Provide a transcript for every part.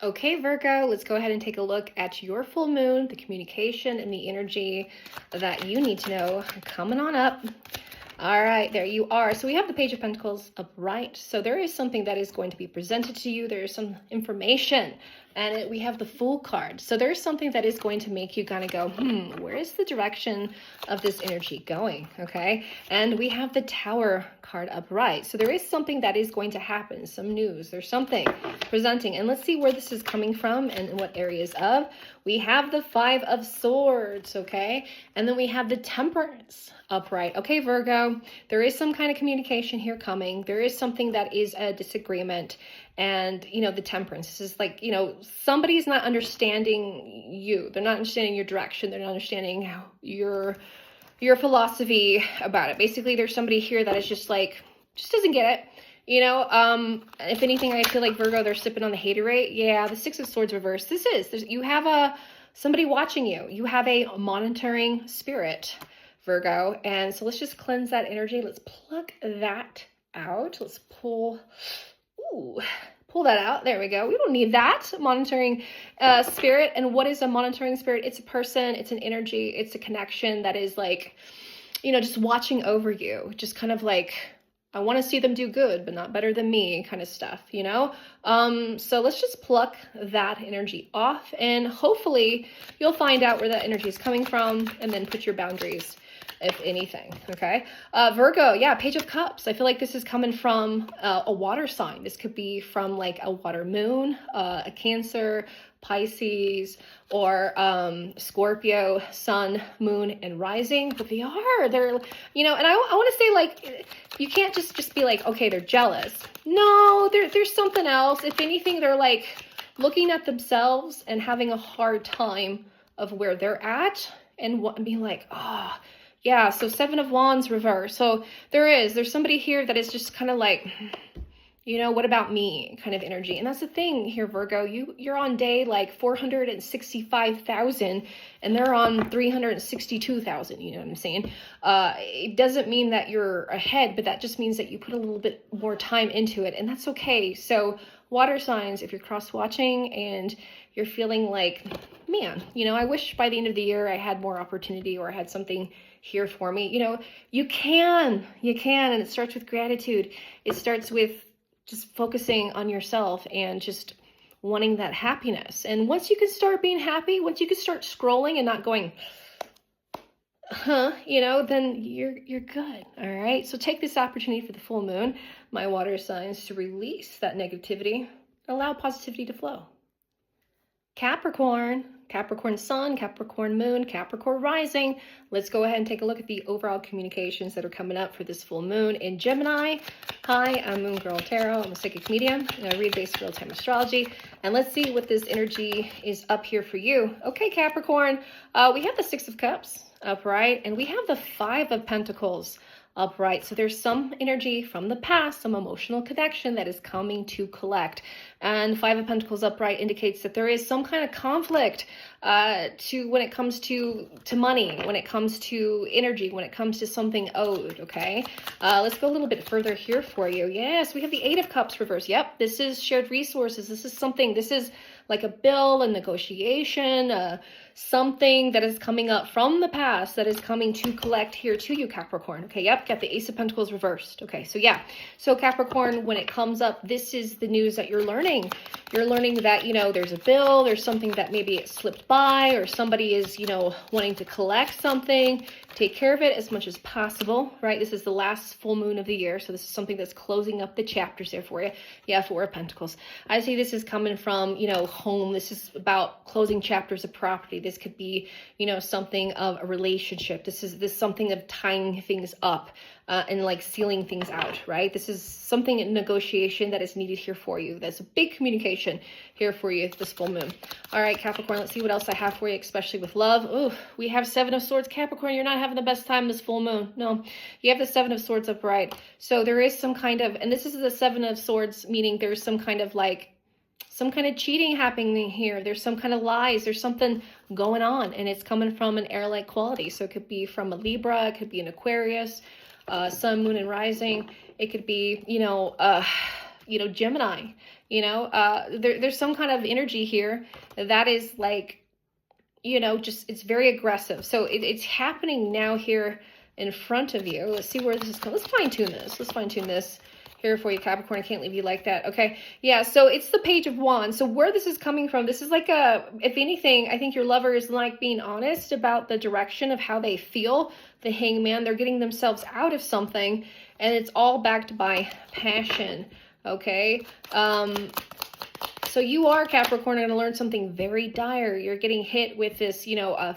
Okay, Virgo, let's go ahead and take a look at your full moon, the communication and the energy that you need to know coming on up. All right, there you are. So we have the Page of Pentacles upright. So there is something that is going to be presented to you. There is some information, and we have the Fool card. So there's something that is going to make you kind of go, where is the direction of this energy going? Okay, and we have the Tower card upright. So there is something that is going to happen, some news. There's something presenting, and let's see where this is coming from and in what areas of. We have the Five of Swords, okay, and then we have the Temperance upright. Okay, Virgo, there is some kind of communication here coming. There is something that is a disagreement. And, the Temperance, this is like, somebody's not understanding you. They're not understanding your direction. They're not understanding how your philosophy about it. Basically, there's somebody here that is just doesn't get it. If anything, I feel like Virgo, they're sipping on the haterade. Yeah, the Six of Swords reverse. You have somebody watching you. You have a monitoring spirit, Virgo. And so let's just cleanse that energy. Let's pluck that out. Let's pull that out. There we go. We don't need that monitoring spirit. And what is a monitoring spirit? It's a person, it's an energy, it's a connection that is just watching over you. Just kind of like, I want to see them do good, but not better than me kind of stuff, So let's just pluck that energy off, and hopefully you'll find out where that energy is coming from and then put your boundaries, if anything. Okay. Virgo, yeah, Page of Cups. I feel like this is coming from a water sign. This could be from like a water moon, a Cancer, Pisces, or Scorpio, sun, moon, and rising. But they're, and I want to say, like, you can't just be like, okay, they're jealous. No, there's something else. If anything, they're like looking at themselves and having a hard time of where they're at and being like, yeah, so Seven of Wands reverse. So there's somebody here that is just kind of like, what about me kind of energy. And that's the thing here, Virgo, you're on day like 465,000 and they're on 362,000. You know what I'm saying? It doesn't mean that you're ahead, but that just means that you put a little bit more time into it, and that's okay. So water signs, if you're cross watching and you're feeling like, man, I wish by the end of the year I had more opportunity or I had something here for me. You can, and it starts with gratitude. It starts with just focusing on yourself and just wanting that happiness. And once you can start being happy, once you can start scrolling and not going, then you're good. All right. So take this opportunity for the full moon, my water signs, to release that negativity, allow positivity to flow. Capricorn sun, Capricorn moon, Capricorn rising. Let's go ahead and take a look at the overall communications that are coming up for this full moon in Gemini. Hi, I'm Moon Girl Tarot. I'm a psychic medium, and I read based real-time astrology. And let's see what this energy is up here for you. Okay, Capricorn, we have the Six of Cups upright, and we have the Five of Pentacles upright. So there's some energy from the past, some emotional connection that is coming to collect. And Five of Pentacles upright indicates that there is some kind of conflict when it comes to money, when it comes to energy, when it comes to something owed. Okay, let's go a little bit further here for you. Yes, we have the Eight of Cups reverse. Yep, this is shared resources. This is like a bill, a negotiation, something that is coming up from the past that is coming to collect here to you, Capricorn. Okay, yep, got the Ace of Pentacles reversed. Okay, so yeah, so Capricorn, when it comes up, this is the news that you're learning. You're learning that, there's a bill, there's something that maybe it slipped by, or somebody is, wanting to collect something. Take care of it as much as possible, right? This is the last full moon of the year, so this is something that's closing up the chapters there for you. Yeah, Four of Pentacles. I see this is coming from, home. This is about closing chapters of property. This could be, something of a relationship. This is something of tying things up and like sealing things out, right? This is something in negotiation that is needed here for you. That's a big communication here for you this full moon. All right, Capricorn, let's see what else I have for you, especially with love. Oh, we have Seven of Swords. Capricorn, you're not having the best time this full moon. No, you have the Seven of Swords upright. So there is some kind of, and this is the Seven of Swords, meaning there's some kind of cheating happening here. There's some kind of lies. There's something going on, and it's coming from an air-like quality. So it could be from a Libra, it could be an Aquarius, sun, moon, and rising. It could be, Gemini, there's some kind of energy here that is like, just, it's very aggressive. So it's happening now here in front of you. Let's see where this is coming. Let's fine tune this. Let's fine tune this here for you, Capricorn. I can't leave you like that. Okay. Yeah. So it's the Page of Wands. So where this is coming from, this is like if anything, I think your lover is like being honest about the direction of how they feel. The Hangman, they're getting themselves out of something, and it's all backed by passion. Okay. So you are, Capricorn, going to learn something very dire. You're getting hit with this,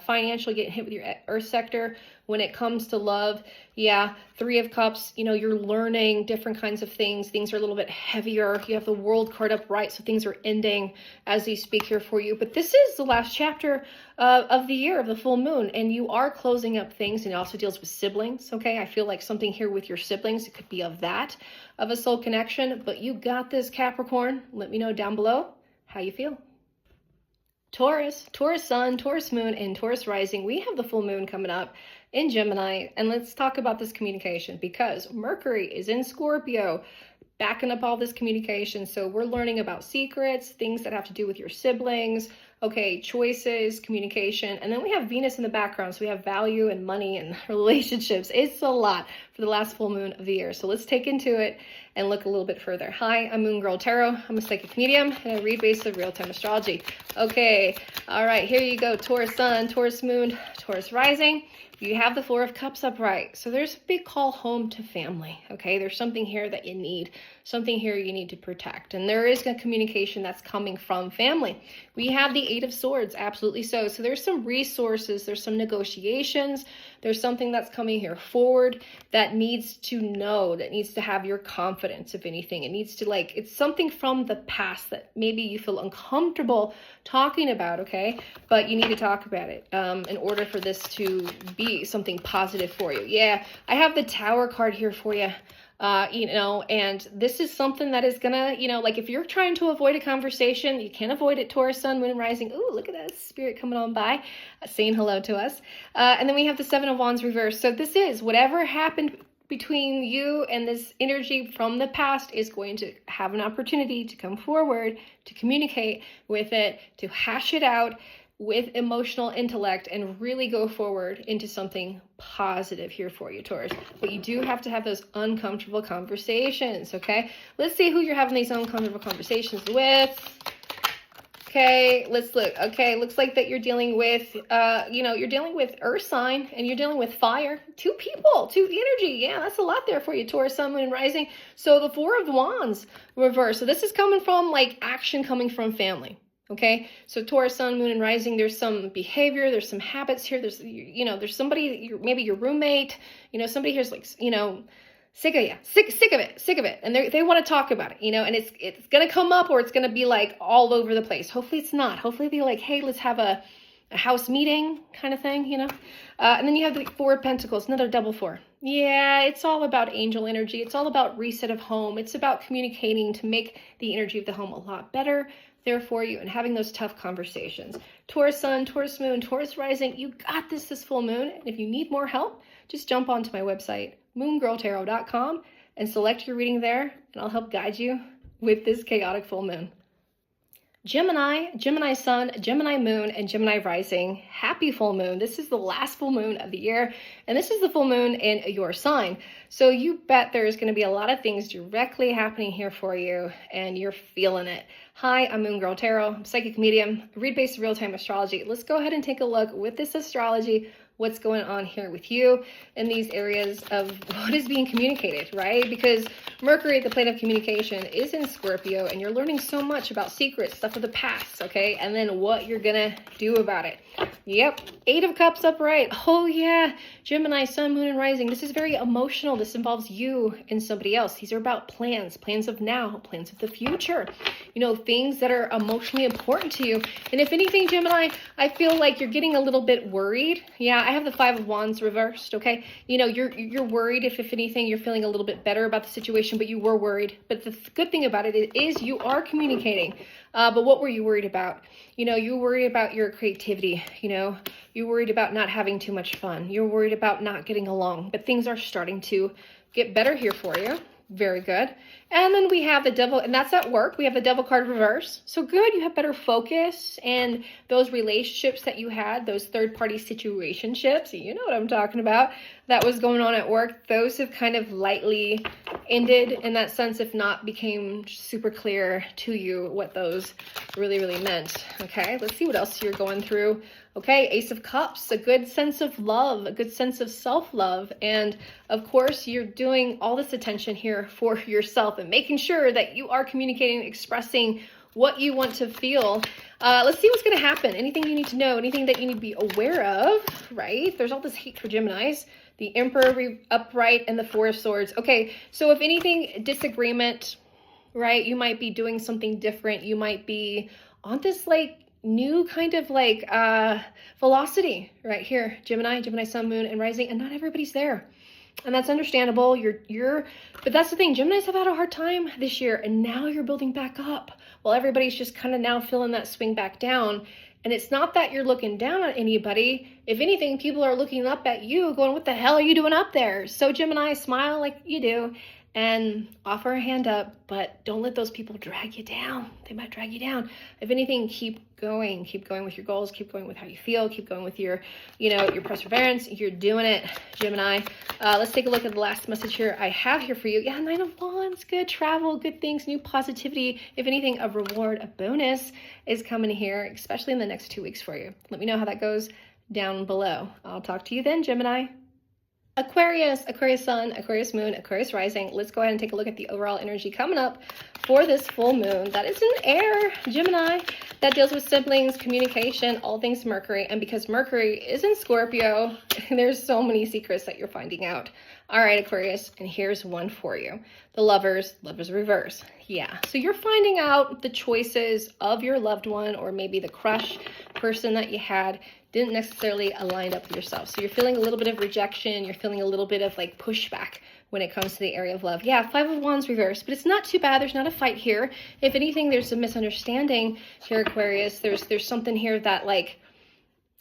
financially getting hit with your earth sector when it comes to love. Yeah, Three of Cups, you're learning different kinds of things. Things are a little bit heavier. You have the World card upright, so things are ending as we speak here for you. But this is the last chapter of the year, of the full moon, and you are closing up things, and it also deals with siblings, okay? I feel like something here with your siblings, it could be of a soul connection, but you got this, Capricorn. Let me know down below how you feel. Taurus sun, Taurus moon, and Taurus rising. We have the full moon coming up in Gemini, and let's talk about this communication, because Mercury is in Scorpio, backing up all this communication. So we're learning about secrets, things that have to do with your siblings, okay, choices, communication, and then we have Venus in the background. So we have value and money and relationships. It's a lot for the last full moon of the year. So let's take into it and look a little bit further. Hi, I'm Moon Girl Tarot. I'm a psychic medium, and I read based on real-time astrology. Okay, all right, here you go. Taurus sun, Taurus moon, Taurus rising. You have the Four of Cups upright. So there's a big call home to family, okay? There's something here that you need, something here you need to protect. And there is a communication that's coming from family. We have the Eight of Swords, absolutely so. So there's some resources, there's some negotiations, there's something that's coming here forward that needs to know, that needs to have your confidence, if anything. It needs to, it's something from the past that maybe you feel uncomfortable talking about, okay? But you need to talk about it in order for this to be something positive for you. Yeah, I have the Tower card here for you. And this is something that is gonna, if you're trying to avoid a conversation, you can't avoid it. Taurus sun, moon, rising. Ooh, look at that spirit coming on by, saying hello to us. And then we have the Seven of Wands reversed. So this is whatever happened between you and this energy from the past is going to have an opportunity to come forward, to communicate with it, to hash it out with emotional intellect and really go forward into something positive here for you, Taurus. But you do have to have those uncomfortable conversations, okay? Let's see who you're having these uncomfortable conversations with. Okay, let's look. Okay, looks like that you're dealing with, you're dealing with earth sign and you're dealing with fire. Two people, two energy. Yeah, that's a lot there for you, Taurus, sun, moon, and rising. So the Four of Wands reverse. So this is coming from action coming from family. Okay, so Taurus, sun, moon, and rising, there's some behavior, there's some habits here, there's, there's somebody, maybe your roommate, somebody here's sick of you, sick of it. And they want to talk about it, and it's going to come up, or it's going to be all over the place. Hopefully it's not. Hopefully it'll be hey, let's have a house meeting kind of thing, and then you have the Four of Pentacles, another double four. Yeah, it's all about angel energy. It's all about reset of home. It's about communicating to make the energy of the home a lot better there for you and having those tough conversations. Taurus sun, Taurus moon, Taurus rising, you got this full moon. And if you need more help, just jump onto my website, moongirltarot.com, and select your reading there, and I'll help guide you with this chaotic full moon. Gemini sun, Gemini moon, and Gemini rising. Happy full moon. This is the last full moon of the year, and this is the full moon in your sign. So you bet there's going to be a lot of things directly happening here for you, and you're feeling it. Hi, I'm Moon Girl Tarot. I'm psychic medium. I read based real-time astrology. Let's go ahead and take a look with this astrology. What's going on here with you in these areas of what is being communicated, right? Because Mercury, the planet of communication, is in Scorpio, and you're learning so much about secrets, stuff of the past, okay? And then what you're gonna do about it. Yep, Eight of Cups upright. Oh yeah, Gemini, sun, moon, and rising. This is very emotional. This involves you and somebody else. These are about plans of now, plans of the future. Things that are emotionally important to you. And if anything, Gemini, I feel like you're getting a little bit worried. Yeah, I have the Five of Wands reversed, okay? You're worried if anything, you're feeling a little bit better about the situation, but you were worried. But the good thing about it is you are communicating. But what were you worried about? You worried about your creativity, you worried about not having too much fun. You're worried about not getting along, but things are starting to get better here for you. Very good. And then we have the devil, and that's at work. We have the devil card reverse. So good, you have better focus, and those relationships that you had, those third-party situationships, you know what I'm talking about, that was going on at work, those have kind of lightly ended in that sense, if not became super clear to you what those really, really meant. Okay, let's see what else you're going through. Okay, Ace of Cups, a good sense of love, a good sense of self-love. And of course, you're doing all this attention here for yourself and making sure that you are communicating, expressing what you want to feel. Let's see what's going to happen. Anything you need to know, anything that you need to be aware of, right? There's all this hate for Geminis. The Emperor upright and the Four of Swords. Okay, so if anything, disagreement, right? You might be doing something different. You might be on this like new kind of like velocity right here, Gemini, Sun, Moon, and Rising, and not everybody's there. And that's understandable. But that's the thing, Geminis have had a hard time this year, and now you're building back up. Well, everybody's just kind of now feeling that swing back down. And it's not that you're looking down on anybody. If anything, people are looking up at you going, what the hell are you doing up there? So Gemini, smile like you do and offer a hand up, but don't let those people drag you down. They might drag you down. If anything, keep going with your goals, keep going with how you feel, keep going with your, your perseverance. You're doing it, Gemini. Let's take a look at the last message here I have here for you. Yeah, Nine of Wands, good travel, good things, new positivity. If anything, a reward, a bonus is coming here, especially in the next 2 weeks for you. Let me know how that goes down below. I'll talk to you then, Gemini. Aquarius Sun, Aquarius Moon, Aquarius Rising. Let's go ahead and take a look at the overall energy coming up for this full moon. That is an air, Gemini, that deals with siblings, communication, all things Mercury. And because Mercury is in Scorpio, there's so many secrets that you're finding out. All right, Aquarius, and here's one for you. The lovers reverse. Yeah, so you're finding out the choices of your loved one, or maybe the crush person that you had didn't necessarily align up with yourself. So you're feeling a little bit of rejection. You're feeling a little bit of like pushback when it comes to the area of love. Yeah, Five of Wands reverse, but it's not too bad. There's not a fight here. If anything, there's a misunderstanding here, Aquarius. There's something here that like,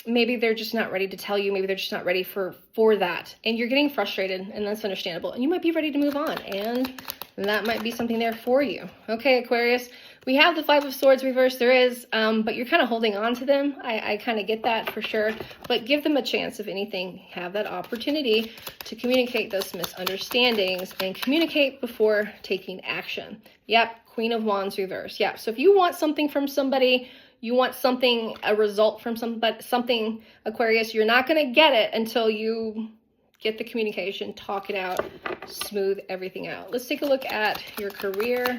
maybe they're just not ready to tell you. Maybe they're just not ready for that. And you're getting frustrated, and that's understandable. And you might be ready to move on, and that might be something there for you. Okay, Aquarius, we have the Five of Swords reverse. There is, but you're kind of holding on to them. I kind of get that for sure. But give them a chance, if anything. Have that opportunity to communicate those misunderstandings and communicate before taking action. Yep, Queen of Wands reverse. Yeah, so if you want something from somebody, you want something, a result from something, Aquarius, you're not going to get it until you get the communication, talk it out, smooth everything out. Let's take a look at your career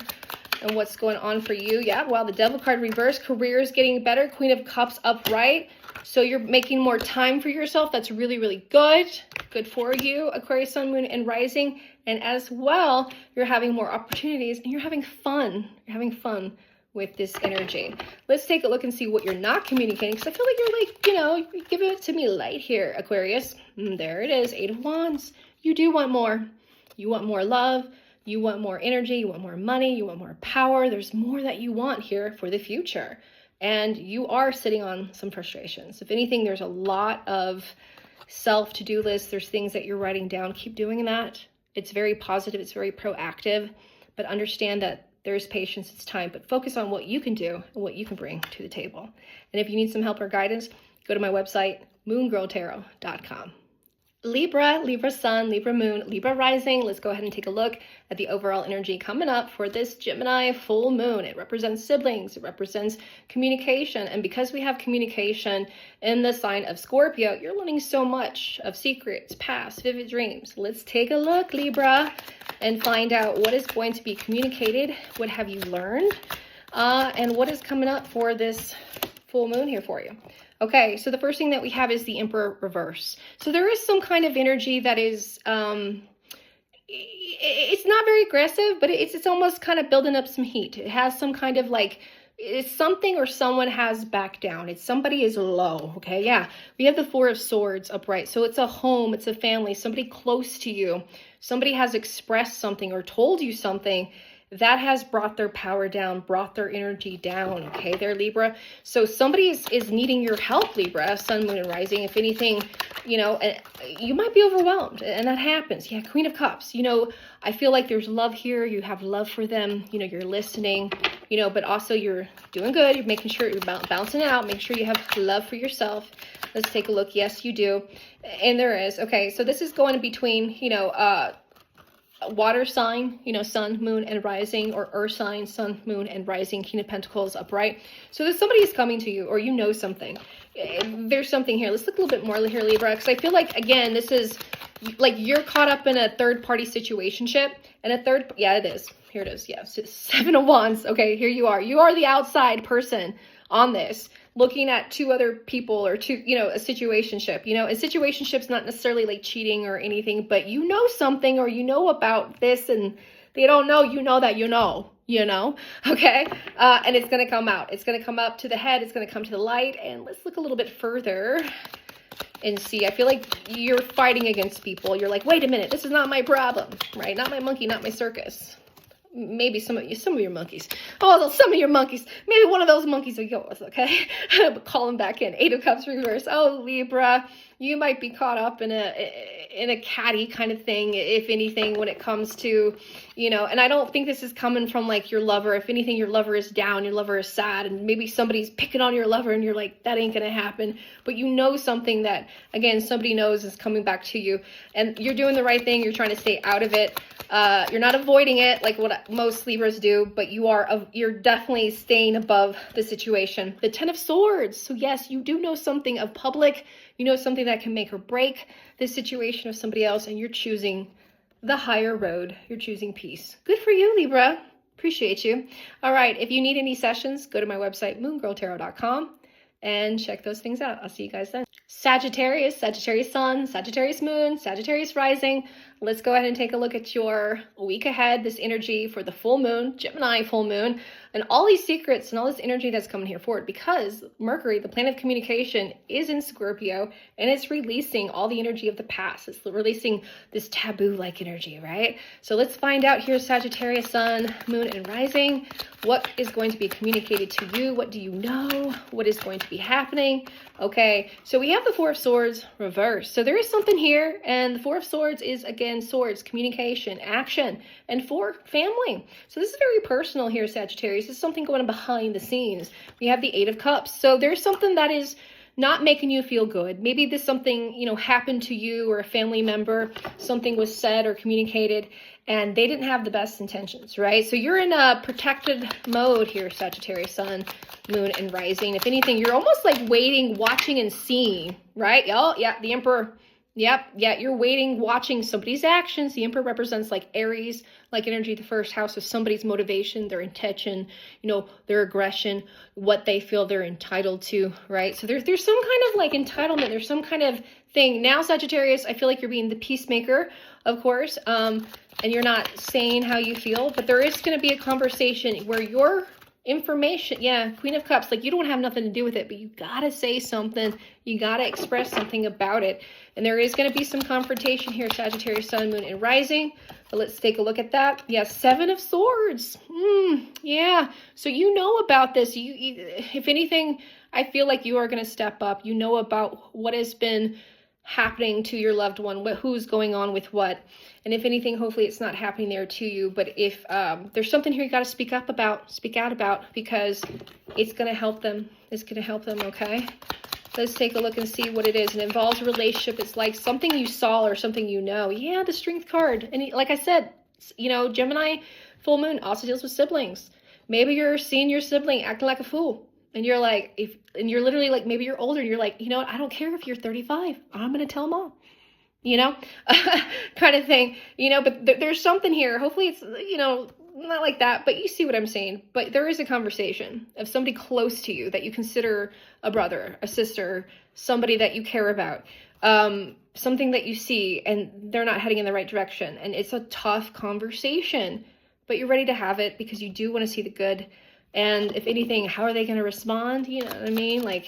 and what's going on for you. Yeah, wow, the Devil card reverse, career is getting better. Queen of Cups upright. So you're making more time for yourself. That's really, really good. Good for you, Aquarius, Sun, Moon, and Rising. And as well, you're having more opportunities and you're having fun. You're having fun with this energy. Let's take a look and see what you're not communicating, because I feel like you're like, give it to me light here, Aquarius. There it is, Eight of Wands. You do want more. You want more love. You want more energy. You want more money. You want more power. There's more that you want here for the future. And you are sitting on some frustrations. If anything, there's a lot of self-to-do lists. There's things that you're writing down. Keep doing that. It's very positive. It's very proactive. But understand that there's patience, it's time, but focus on what you can do and what you can bring to the table. And if you need some help or guidance, go to my website, moongirltarot.com. Libra Sun, Libra Moon, Libra Rising. Let's go ahead and take a look at the overall energy coming up for this Gemini full moon. It represents siblings, it represents communication. And because we have communication in the sign of Scorpio, you're learning so much of secrets, past, vivid dreams. Let's take a look, Libra, and find out what is going to be communicated. What have you learned? And what is coming up for this full moon here for you? Okay, so the first thing that we have is the Emperor reverse. So there is some kind of energy that is, it's not very aggressive, but it's almost kind of building up some heat. It has some kind of like, it's something or someone has backed down. It's somebody is low, okay? Yeah, we have the Four of Swords upright. So it's a home, it's a family, somebody close to you. Somebody has expressed something or told you something that has brought their power down, brought their energy down, okay, there, Libra. So somebody is needing your help, Libra, Sun, Moon, and Rising. If anything, you know, you might be overwhelmed, and that happens. Yeah, Queen of Cups. You know, I feel like there's love here. You have love for them. You know, you're listening, you know, but also you're doing good. You're making sure you're bouncing it out. Make sure you have love for yourself. Let's take a look. Yes, you do. And there is. Okay, so this is going between, you know, water sign, you know, Sun, Moon, and Rising, or earth sign, Sun, Moon, and Rising, King of Pentacles upright. So there's somebody is coming to you, or you know something. There's something here. Let's look a little bit more here, Libra, because I feel like, again, this is like you're caught up in a third-party situationship, and yeah, it is. Here it is. Yeah, so 7 of Wands. Okay, here you are. You are the outside person on this, looking at two other people, or two, you know, a situationship, you know, a situationship's not necessarily like cheating or anything, but you know something, or you know about this, and they don't know, you know that you know, okay? And it's going to come out. It's going to come up to the head. It's going to come to the light. And let's look a little bit further and see. I feel like you're fighting against people. You're like, wait a minute, this is not my problem, right? Not my monkey, not my circus. Maybe some of your monkeys. Oh, some of your monkeys. Maybe one of those monkeys are yours, okay? Call them back in. 8 of Cups reverse. Oh, Libra, you might be caught up in a catty kind of thing, if anything, when it comes to, you know, and I don't think this is coming from like your lover. If anything, your lover is down, your lover is sad, and maybe somebody's picking on your lover, and you're like, that ain't gonna happen. But you know something that, again, somebody knows is coming back to you, and you're doing the right thing. You're trying to stay out of it. You're not avoiding it like what most Libras do, but you're definitely staying above the situation. The 10 of Swords. So yes, you do know something of public. You know something that can make or break the situation of somebody else, and you're choosing the higher road. You're choosing peace. Good for you, Libra. Appreciate you. All right. If you need any sessions, go to my website, moongirltarot.com, and check those things out. I'll see you guys then. Sagittarius, Sagittarius Sun, Sagittarius Moon, Sagittarius Rising. Let's go ahead and take a look at your week ahead, this energy for the full moon, Gemini full moon, and all these secrets and all this energy that's coming here forward, because Mercury, the planet of communication, is in Scorpio, and it's releasing all the energy of the past. It's releasing this taboo-like energy, right? So let's find out here, Sagittarius Sun, Moon, and Rising, what is going to be communicated to you? What do you know? What is going to be happening? Okay, so we have the 4 of Swords reversed. So there is something here, and the 4 of Swords is, again, swords, communication, action, and 4, family. So this is very personal here, Sagittarius. This is something going on behind the scenes. We have the 8 of Cups. So there's something that is not making you feel good. Maybe this something, you know, happened to you or a family member, something was said or communicated, and they didn't have the best intentions, right? So you're in a protected mode here, Sagittarius Sun, Moon, and Rising. If anything, you're almost like waiting, watching, and seeing, right? Oh, yeah, the Emperor. Yep, yeah, you're waiting, watching somebody's actions. The Emperor represents like Aries, like energy, the first house of somebody's motivation, their intention, you know, their aggression, what they feel they're entitled to, right? So there's some kind of like entitlement. There's some kind of thing. Now, Sagittarius, I feel like you're being the peacemaker, of course, and you're not saying how you feel, but there is going to be a conversation where your information, yeah, Queen of Cups, like you don't have nothing to do with it, but you gotta say something, you gotta express something about it, and there is going to be some confrontation here, Sagittarius Sun, Moon, and Rising. But let's take a look at that. Yeah, 7 of Swords. Yeah, so you know about this. You, if anything, I feel like you are going to step up. You know about what has been happening to your loved one, who's going on with what, and if anything, hopefully it's not happening there to you. But if there's something here you got to speak out about, because it's going to help them. It's going to help them. Okay, let's take a look and see what it is. And it involves a relationship. It's like something you saw or something you know. Yeah, the Strength card. And like I said, you know, Gemini full moon also deals with siblings. Maybe you're seeing your sibling acting like a fool, and you're like, and you're literally like, maybe you're older and you're like, you know what, I don't care if you're 35. I'm going to tell mom, you know, kind of thing, you know, but there's something here. Hopefully it's, you know, not like that, but you see what I'm saying. But there is a conversation of somebody close to you that you consider a brother, a sister, somebody that you care about, something that you see and they're not heading in the right direction. And it's a tough conversation, but you're ready to have it because you do want to see the good. And if anything, how are they going to respond? You know what I mean? Like,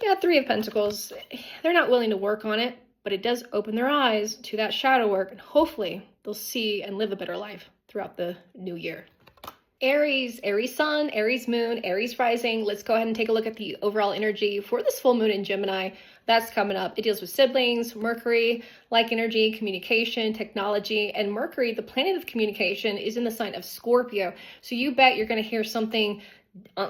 yeah, 3 of Pentacles, they're not willing to work on it, but it does open their eyes to that shadow work, and hopefully they'll see and live a better life throughout the new year. Aries, Aries sun, Aries moon, Aries rising. Let's go ahead and take a look at the overall energy for this full moon in Gemini. That's coming up. It deals with siblings, Mercury, like energy, communication, technology, and Mercury, the planet of communication, is in the sign of Scorpio. So you bet you're going to hear something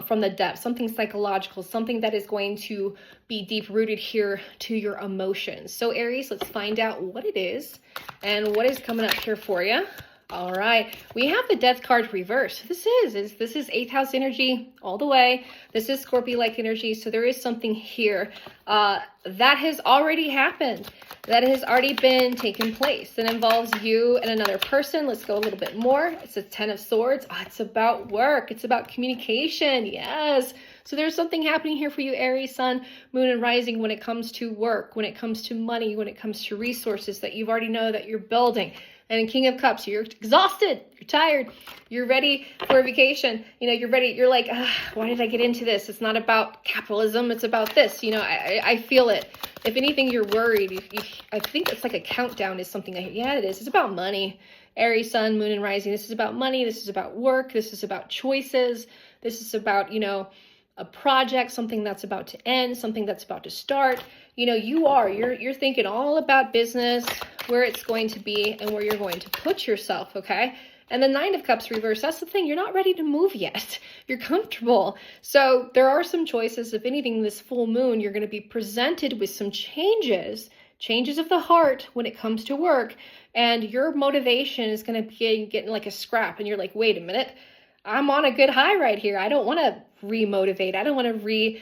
from the depths, something psychological, something that is going to be deep rooted here to your emotions. So Aries, let's find out what it is and what is coming up here for you. All right, we have the Death card reversed. This is 8th house energy all the way. This is Scorpio-like energy, so there is something here that has already happened, that has already been taking place, that involves you and another person. Let's go a little bit more. It's a 10 of Swords. Oh, it's about work. It's about communication. Yes. So there's something happening here for you, Aries, Sun, Moon, and Rising, when it comes to work, when it comes to money, when it comes to resources that you've already know that you're building. And in King of Cups, you're exhausted, you're tired, you're ready for a vacation. You know, you're ready. You're like, why did I get into this? It's not about capitalism. It's about this. You know, I feel it. If anything, you're worried. I think it's like a countdown is something. Yeah, it is. It's about money. Aries, Sun, Moon, and Rising. This is about money. This is about work. This is about choices. This is about, you know, a project, something that's about to end, something that's about to start. You know, you're thinking all about business, where it's going to be and where you're going to put yourself, okay? And the 9 of Cups reverse, that's the thing. You're not ready to move yet. You're comfortable. So there are some choices. If anything, this full moon, you're going to be presented with some changes of the heart when it comes to work. And your motivation is going to be getting like a scrap. And you're like, wait a minute, I'm on a good high right here. I don't want to re-motivate. I don't want to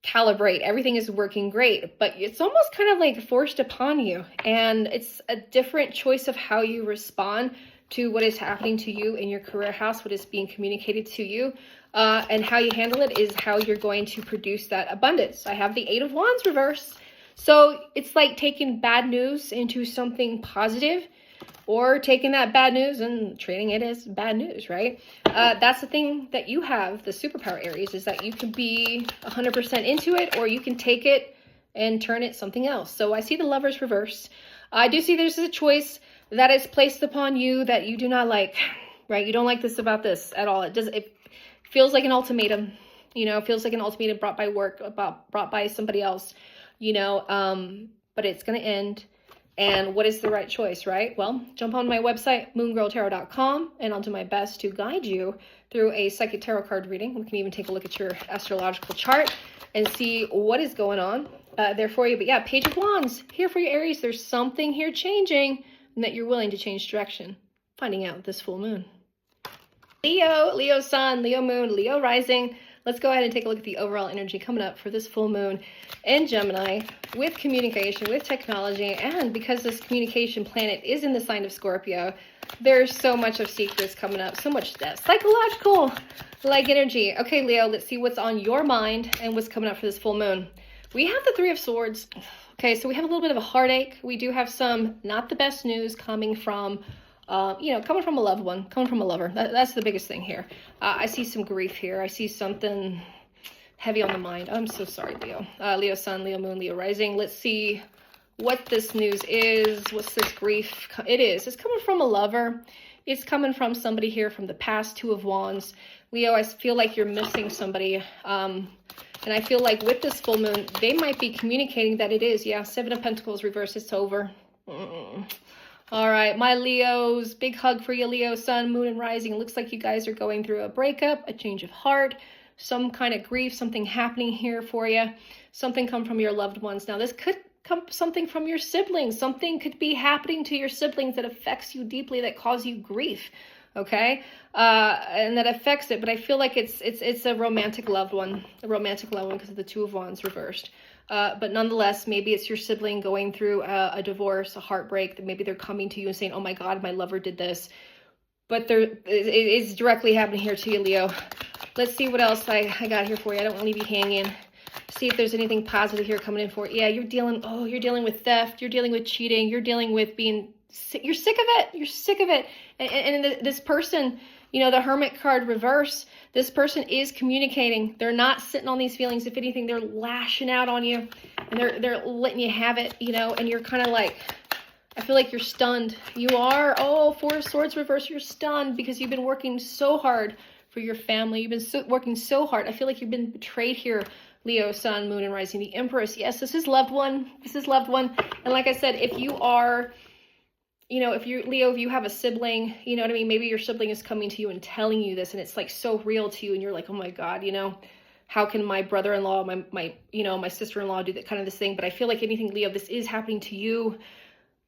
recalibrate. Everything is working great, but it's almost kind of like forced upon you. And it's a different choice of how you respond to what is happening to you in your career house, what is being communicated to you, and how you handle it is how you're going to produce that abundance. I have the 8 of Wands reversed. So it's like taking bad news into something positive, or taking that bad news and treating it as bad news, right? That's the thing that you have, the superpower, Aries, is that you can be 100% into it, or you can take it and turn it something else. So I see the Lovers reverse. I do see there's a choice that is placed upon you that you do not like, right? You don't like this about this at all. It feels like an ultimatum, you know, it feels like an ultimatum brought by work, brought by somebody else, you know, but it's going to end. And what is the right choice, right? Well, jump on my website, moongirltarot.com, and I'll do my best to guide you through a psychic tarot card reading. We can even take a look at your astrological chart and see what is going on there for you. But yeah, Page of Wands, here for you, Aries. There's something here changing, and that you're willing to change direction. Finding out this full moon. Leo Sun, Leo Moon, Leo Rising. Let's go ahead and take a look at the overall energy coming up for this full moon in Gemini with communication, with technology, and because this communication planet is in the sign of Scorpio, there's so much of secrets coming up, so much depth, psychological, like energy. Okay, Leo, let's see what's on your mind and what's coming up for this full moon. We have the 3 of Swords. Okay, so we have a little bit of a heartache. We do have some not the best news coming from coming from a loved one, coming from a lover. That's the biggest thing here. I see some grief here. I see something heavy on the mind. I'm so sorry, Leo. Leo Sun, Leo Moon, Leo Rising. Let's see what this news is. What's this grief? It's coming from a lover. It's coming from somebody here from the past, 2 of Wands. Leo, I feel like you're missing somebody. And I feel like with this full moon, they might be communicating that it is. Yeah, 7 of Pentacles reverse. It's over. All right, my Leos, big hug for you, Leo, Sun, Moon, and Rising. It looks like you guys are going through a breakup, a change of heart, some kind of grief, something happening here for you. Something come from your loved ones. Now, this could come something from your siblings. Something could be happening to your siblings that affects you deeply, that cause you grief, okay? And that affects it, but I feel like it's a romantic loved one, because of the 2 of Wands reversed. But nonetheless, maybe it's your sibling going through a divorce, a heartbreak, that maybe they're coming to you and saying, oh my God, my lover did this. But it's directly happening here to you, Leo. Let's see what else I got here for you. I don't want to leave you hanging. See if there's anything positive here coming in for you. Yeah, you're dealing with theft. You're dealing with cheating. You're dealing with being sick. You're sick of it. You're sick of it. And this person, you know, the Hermit card reverse, this person is communicating. They're not sitting on these feelings. If anything, they're lashing out on you, and they're letting you have it, you know, and you're kind of like, I feel like you're stunned. You are. Oh, Four of Swords reverse. You're stunned because you've been working so hard for your family. You've been working so hard. I feel like you've been betrayed here, Leo, Sun, Moon, and Rising. The Empress. Yes, this is loved one. This is loved one. And like I said, if you are, you know, if you're Leo, if you have a sibling, you know what I mean? Maybe your sibling is coming to you and telling you this, and it's like so real to you, and you're like, oh my God, you know, how can my brother-in-law, my sister-in-law do that kind of this thing? But I feel like anything, Leo, this is happening to you.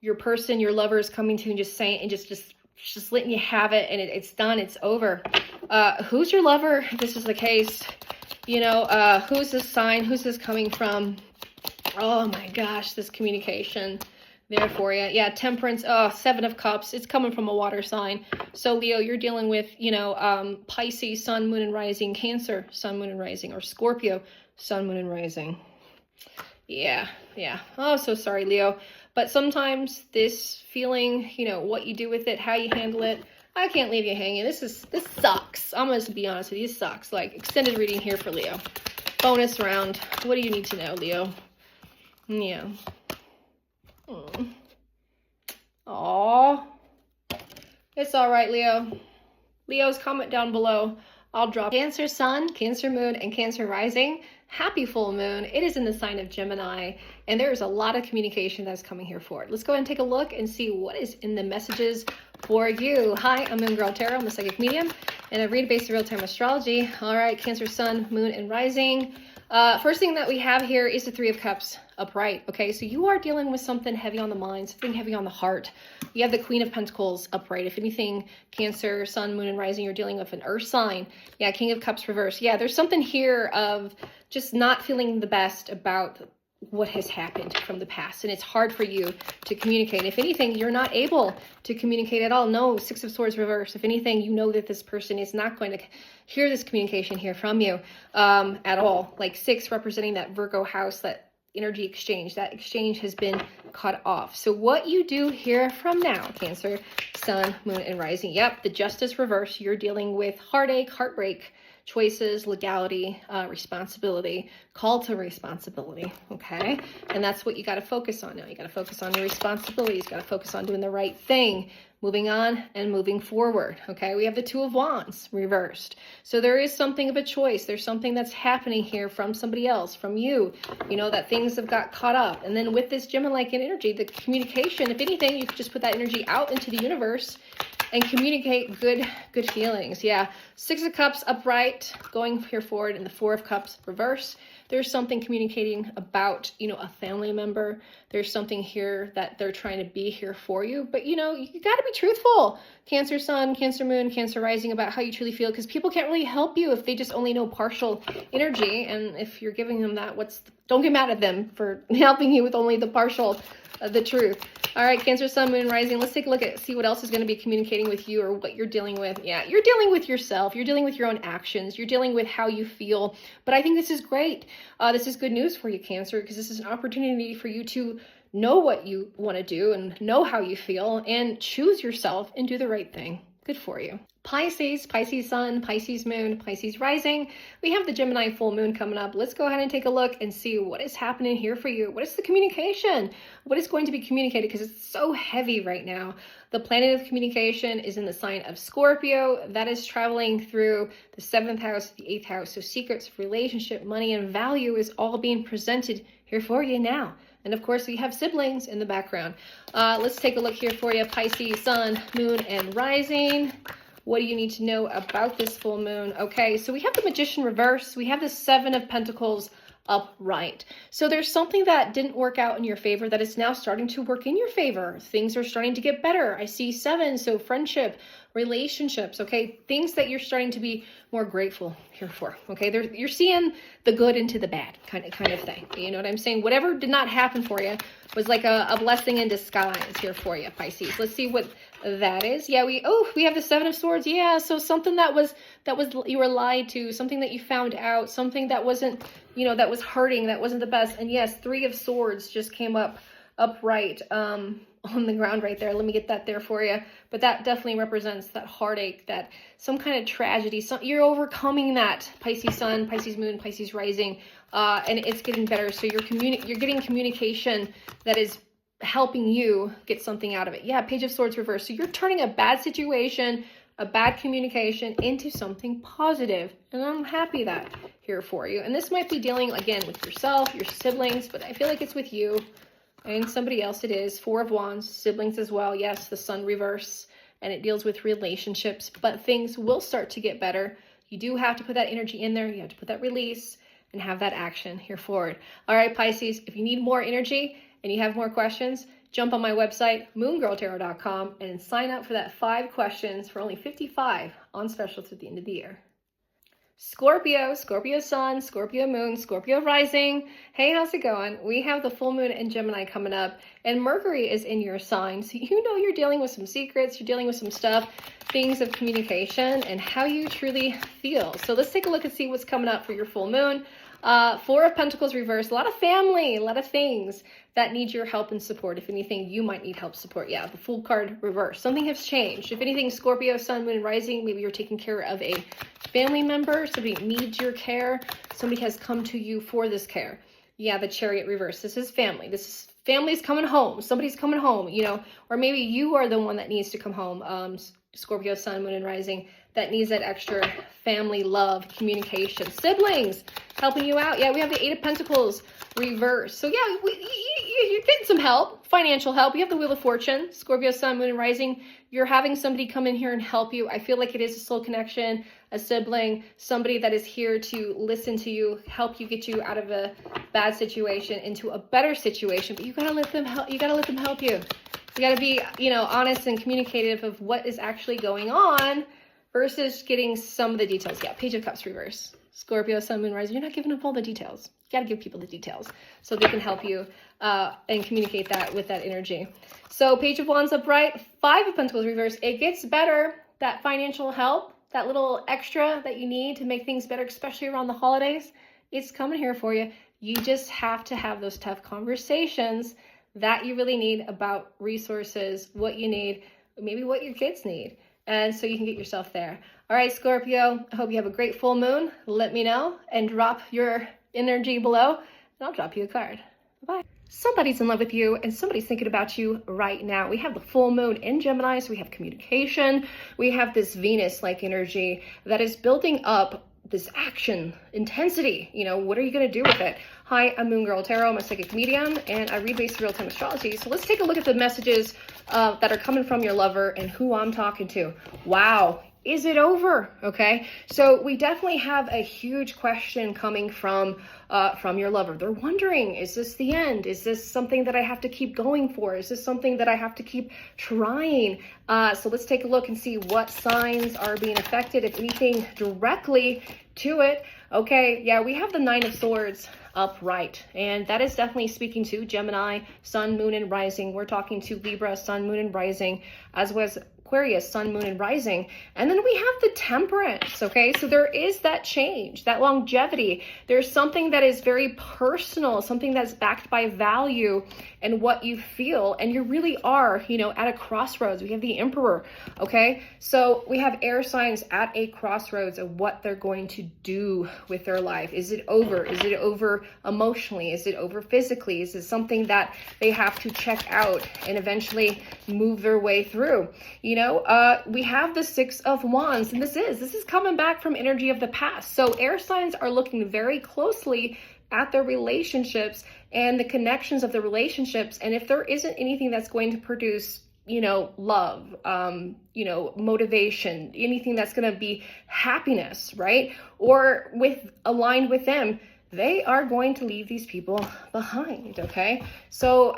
Your person, your lover is coming to you and just saying, and just letting you have it, and it's done, it's over. Who's your lover? If this is the case, you know, who's this sign? Who's this coming from? Oh my gosh, this communication there for you. Yeah, Temperance. Oh, Seven of Cups. It's coming from a water sign. So Leo, you're dealing with, you know, Pisces, Sun, Moon, and Rising, Cancer, Sun, Moon, and Rising, or Scorpio, Sun, Moon, and Rising. Yeah. Oh, so sorry, Leo. But sometimes this feeling, you know, what you do with it, how you handle it, I can't leave you hanging. This sucks. I'm going to be honest with you. This sucks. Like, extended reading here for Leo. Bonus round. What do you need to know, Leo? Yeah. Aww. It's all right, Leo. Leo's, comment down below. I'll drop Cancer Sun, Cancer Moon, and Cancer Rising. Happy full moon. It is in the sign of Gemini, and there is a lot of communication that's coming here forward. Let's go ahead and take a look and see what is in the messages for you. Hi, I'm Moon Girl Tarot. I'm a psychic medium, and I read based on real-time astrology. All right, Cancer Sun, Moon, and Rising. First thing that we have here is the Three of Cups upright. Okay, so you are dealing with something heavy on the mind, something heavy on the heart. You have the Queen of Pentacles upright. If anything, Cancer, Sun, Moon, and Rising, you're dealing with an earth sign. Yeah, King of Cups reverse. Yeah, there's something here of just not feeling the best about what has happened from the past, and it's hard for you to communicate. If anything, you're not able to communicate at all. No, Six of Swords reverse. If anything, you know that this person is not going to hear this communication here from you at all. Like 6 representing that Virgo house, that energy exchange. That exchange has been cut off. So what you do here from now, Cancer, Sun, Moon, and Rising. Yep, the Justice reverse. You're dealing with heartache, heartbreak, choices, legality, responsibility, call to responsibility, okay? And that's what you got to focus on now. You got to focus on your responsibilities, got to focus on doing the right thing, moving on and moving forward, okay? We have the Two of Wands reversed. So there is something of a choice. There's something that's happening here from somebody else, from you, you know, that things have got caught up. And then with this Gemini-like energy, the communication, if anything, you could just put that energy out into the universe and communicate good feelings. Yeah, Six of Cups upright, going here forward, and the Four of Cups reverse. There's something communicating about, you know, a family member. There's something here that they're trying to be here for you. But, you know, you got to be truthful. Cancer Sun, Cancer Moon, Cancer Rising, about how you truly feel, because people can't really help you if they just only know partial energy. And if you're giving them that, don't get mad at them for helping you with only the partial, the truth. All right, Cancer, Sun, Moon, Rising. Let's take a look at, see what else is going to be communicating with you or what you're dealing with. Yeah, you're dealing with yourself. You're dealing with your own actions. You're dealing with how you feel. But I think this is great. This is good news for you, Cancer, because this is an opportunity for you to know what you want to do and know how you feel and choose yourself and do the right thing. Good for you. Pisces, Pisces Sun, Pisces Moon, Pisces Rising. We have the Gemini full moon coming up. Let's go ahead and take a look and see what is happening here for you. What is the communication? What is going to be communicated? Because it's so heavy right now. The planet of communication is in the sign of Scorpio. That is traveling through the 7th house, the 8th house. So secrets, relationship, money, and value is all being presented here for you now. And of course, we have siblings in the background. Let's take a look here for you. Pisces, Sun, Moon, and Rising. What do you need to know about this full moon? Okay, so we have the Magician reverse. We have the 7 of Pentacles upright. So there's something that didn't work out in your favor that is now starting to work in your favor. Things are starting to get better. I see 7, so friendship, relationships, okay? Things that you're starting to be more grateful here for, okay? You're seeing the good into the bad kind of thing. You know what I'm saying? Whatever did not happen for you was like a blessing in disguise here for you, Pisces. Let's see what that is. Yeah, we have the 7 of Swords. Yeah, so something that was you were lied to, something that you found out, something that wasn't, you know, that was hurting, that wasn't the best. And yes, 3 of Swords just came up upright on the ground right there. Let me get that there for you. But that definitely represents that heartache, that some kind of tragedy. You're overcoming that, Pisces Sun, Pisces Moon, Pisces Rising, and it's getting better. So you're getting communication that is helping you get something out of it. Yeah, Page of Swords reversed. So you're turning a bad situation, a bad communication into something positive. And I'm happy that here for you. And this might be dealing, again, with yourself, your siblings, but I feel like it's with you and somebody else. It is. Four of Wands, siblings as well. Yes, the Sun reverse. And it deals with relationships, but things will start to get better. You do have to put that energy in there. You have to put that release and have that action here forward. All right, Pisces, if you need more energy and you have more questions, jump on my website, moongirltarot.com, and sign up for that 5 questions for only $55 on special to the end of the year. Scorpio, Scorpio Sun, Scorpio Moon, Scorpio Rising. Hey, how's it going? We have the full moon in Gemini coming up, and Mercury is in your sign. So you know you're dealing with some secrets, you're dealing with some stuff, things of communication, and how you truly feel. So let's take a look and see what's coming up for your full moon. 4 of Pentacles reversed, a lot of family, a lot of things that need your help and support. If anything, you might need help support. Yeah, the Fool card reversed. Something has changed. If anything, Scorpio, Sun, Moon, and Rising, maybe you're taking care of a family member. Somebody needs your care. Somebody has come to you for this care. Yeah, the Chariot reverse. This is family. This is family's coming home. Somebody's coming home, you know, or maybe you are the one that needs to come home. Scorpio, Sun, Moon, and Rising, that needs that extra family love, communication, siblings helping you out. Yeah, we have the 8 of Pentacles reverse. So yeah, you're getting some help, financial help. You have the Wheel of Fortune, Scorpio, Sun, Moon, and Rising. You're having somebody come in here and help you. I feel like it is a soul connection, a sibling, somebody that is here to listen to you, help you, get you out of a bad situation into a better situation. But you gotta let them help. You gotta let them help you. You gotta be, you know, honest and communicative of what is actually going on versus getting some of the details. Yeah, Page of Cups reverse. Scorpio, Sun, Moon, Rising. You're not giving up all the details. You got to give people the details so they can help you and communicate that with that energy. So Page of Wands upright, 5 of Pentacles reverse. It gets better. That financial help, that little extra that you need to make things better, especially around the holidays, it's coming here for you. You just have to have those tough conversations that you really need about resources, what you need, maybe what your kids need. And so you can get yourself there. All right, Scorpio, I hope you have a great full moon. Let me know and drop your energy below, and I'll drop you a card. Bye-bye. Somebody's in love with you, and somebody's thinking about you right now. We have the full moon in Gemini, so we have communication. We have this Venus-like energy that is building up this action, intensity. You know, what are you going to do with it? Hi, I'm Moon Girl Tarot. I'm a psychic medium, and I read based real-time astrology. So let's take a look at the messages that are coming from your lover and who I'm talking to. Wow. Is it over? Okay. So we definitely have a huge question coming from your lover. They're wondering, is this the end? Is this something that I have to keep going for? Is this something that I have to keep trying? So let's take a look and see what signs are being affected, if anything, directly to it. Okay. Yeah, we have the 9 of Swords upright, and that is definitely speaking to Gemini, Sun, Moon, and Rising. We're talking to Libra, Sun, Moon, and Rising, as well as Aquarius, Sun, Moon, and Rising. And then we have the Temperance, okay? So there is that change, that longevity. There's something that is very personal, something that's backed by value and what you feel. And you really are, you know, at a crossroads. We have the Emperor, okay? So we have air signs at a crossroads of what they're going to do with their life. Is it over? Is it over emotionally? Is it over physically? Is it something that they have to check out and eventually move their way through? You know, we have the 6 of Wands, and this is coming back from energy of the past. So air signs are looking very closely at their relationships and the connections of the relationships. And if there isn't anything that's going to produce, you know, love, you know, motivation, anything that's going to be happiness, right? Or aligned with them, they are going to leave these people behind, okay? So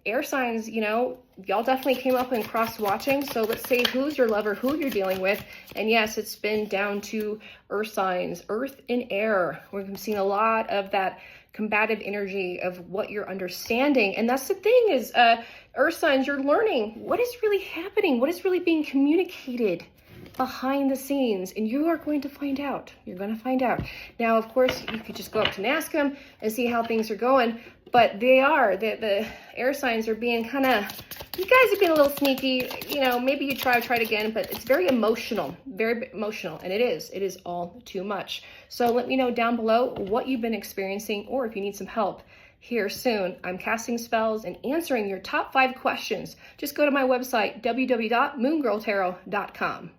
air signs, you know, y'all definitely came up and cross-watching. So let's say who's your lover, who you're dealing with. And yes, it's been down to earth signs, earth and air. We've seen a lot of that combative energy of what you're understanding. And that's the thing is, earth signs, you're learning what is really happening, what is really being communicated behind the scenes, and you are going to find out. You're going to find out. Now, of course, you could just go up to and ask them and see how things are going, but the air signs are being kind of, you guys are being a little sneaky. You know, maybe you try it again, but it's very emotional, and it is all too much. So let me know down below what you've been experiencing, or if you need some help here soon. I'm casting spells and answering your top 5 questions. Just go to my website, www.moongirltarot.com.